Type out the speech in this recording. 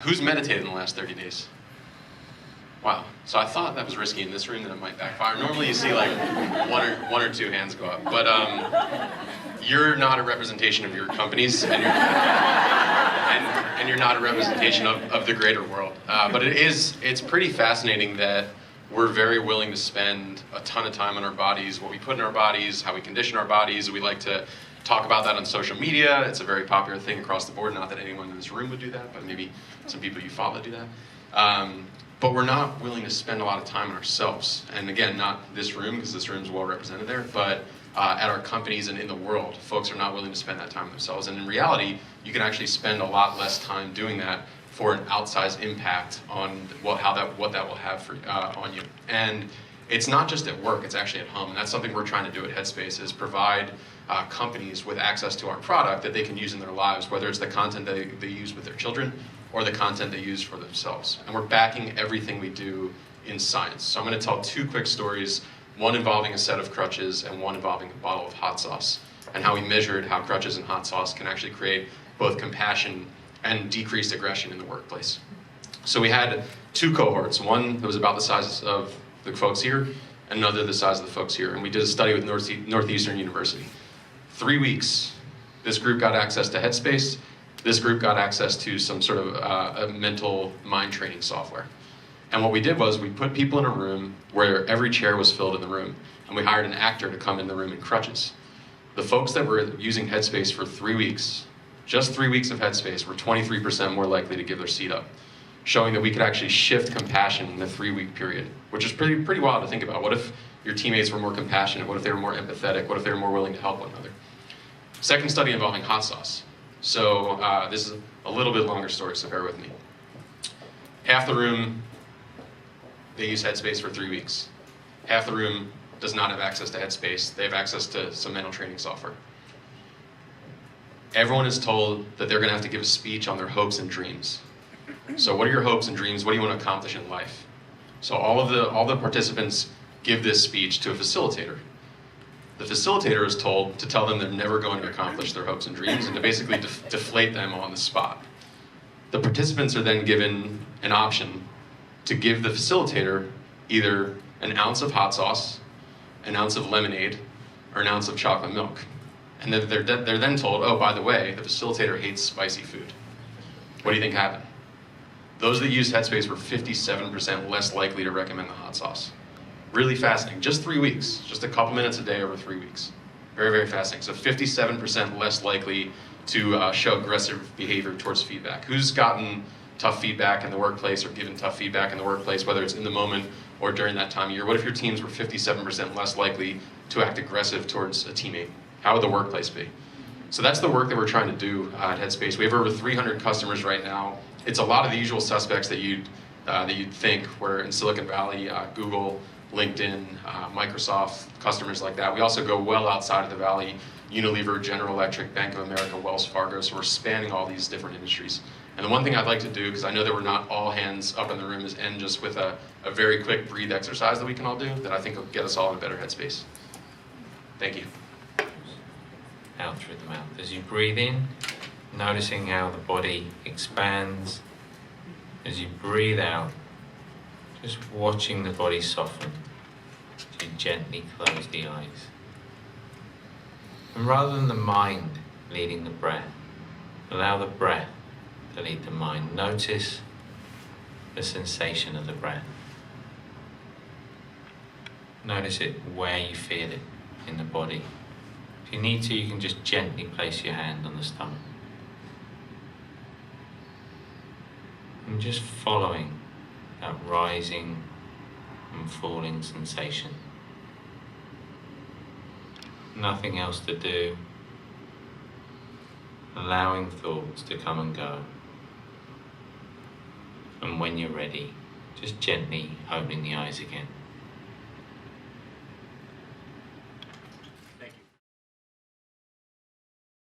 Who's meditated in the last 30 days? Wow. So I thought that was risky in this room, that it might backfire. Normally you see like one or two hands go up, but you're not a representation of your companies, and you're not a representation of the greater world. But it's pretty fascinating that we're very willing to spend a ton of time on our bodies, what we put in our bodies, how we condition our bodies. We like to talk about that on social media. It's a very popular thing across the board. Not that anyone in this room would do that, but maybe some people you follow do that. But we're not willing to spend a lot of time on ourselves. And again, not this room, because this room is well represented there, but at our companies and in the world, folks are not willing to spend that time on themselves. And in reality, you can actually spend a lot less time doing that for an outsized impact on what that will have on you. And it's not just at work, it's actually at home. And that's something we're trying to do at Headspace, is provide companies with access to our product that they can use in their lives, whether it's the content they use with their children or the content they use for themselves. And we're backing everything we do in science. So I'm going to tell two quick stories, one involving a set of crutches and one involving a bottle of hot sauce, and how we measured how crutches and hot sauce can actually create both compassion and decreased aggression in the workplace. So we had two cohorts, one that was about the size of the folks here, and another the size of the folks here. And we did a study with Northeastern University. 3 weeks, this group got access to Headspace. This group got access to some sort of a mental mind training software. And what we did was we put people in a room where every chair was filled in the room, and we hired an actor to come in the room in crutches. The folks that were using Headspace for 3 weeks, just 3 weeks of Headspace, were 23% more likely to give their seat up, showing that we could actually shift compassion in a 3-week period, which is pretty wild to think about. What if your teammates were more compassionate? What if they were more empathetic? What if they were more willing to help one another? Second study involving hot sauce. So this is a little bit longer story, so bear with me. Half the room, they use Headspace for 3 weeks. Half the room does not have access to Headspace. They have access to some mental training software. Everyone is told that they're going to have to give a speech on their hopes and dreams. So what are your hopes and dreams? What do you want to accomplish in life? So all the participants give this speech to a facilitator. The facilitator is told to tell them they're never going to accomplish their hopes and dreams, and to basically deflate them on the spot. The participants are then given an option to give the facilitator either an ounce of hot sauce, an ounce of lemonade, or an ounce of chocolate milk. And they're then told, oh, by the way, the facilitator hates spicy food. What do you think happened? Those that used Headspace were 57% less likely to recommend the hot sauce. Really fascinating. Just 3 weeks, just a couple minutes a day over 3 weeks. Very, very fascinating. So 57% less likely to show aggressive behavior towards feedback. Who's gotten tough feedback in the workplace or given tough feedback in the workplace, whether it's in the moment or during that time of year? What if your teams were 57% less likely to act aggressive towards a teammate? How would the workplace be? So that's the work that we're trying to do at Headspace. We have over 300 customers right now. It's a lot of the usual suspects that you'd think were in Silicon Valley, Google, LinkedIn, Microsoft, customers like that. We also go well outside of the Valley, Unilever, General Electric, Bank of America, Wells Fargo, so we're spanning all these different industries. And the one thing I'd like to do, because I know that we're not all hands up in the room, is end just with a very quick breathe exercise that we can all do that I think will get us all in a better headspace. Thank you. Out through the mouth. As you breathe in, noticing how the body expands. As you breathe out, just watching the body soften as you gently close the eyes. And rather than the mind leading the breath, allow the breath to lead the mind. Notice the sensation of the breath. Notice it where you feel it in the body. If you need to, you can just gently place your hand on the stomach. And just following that rising and falling sensation. Nothing else to do. Allowing thoughts to come and go. And when you're ready, just gently opening the eyes again.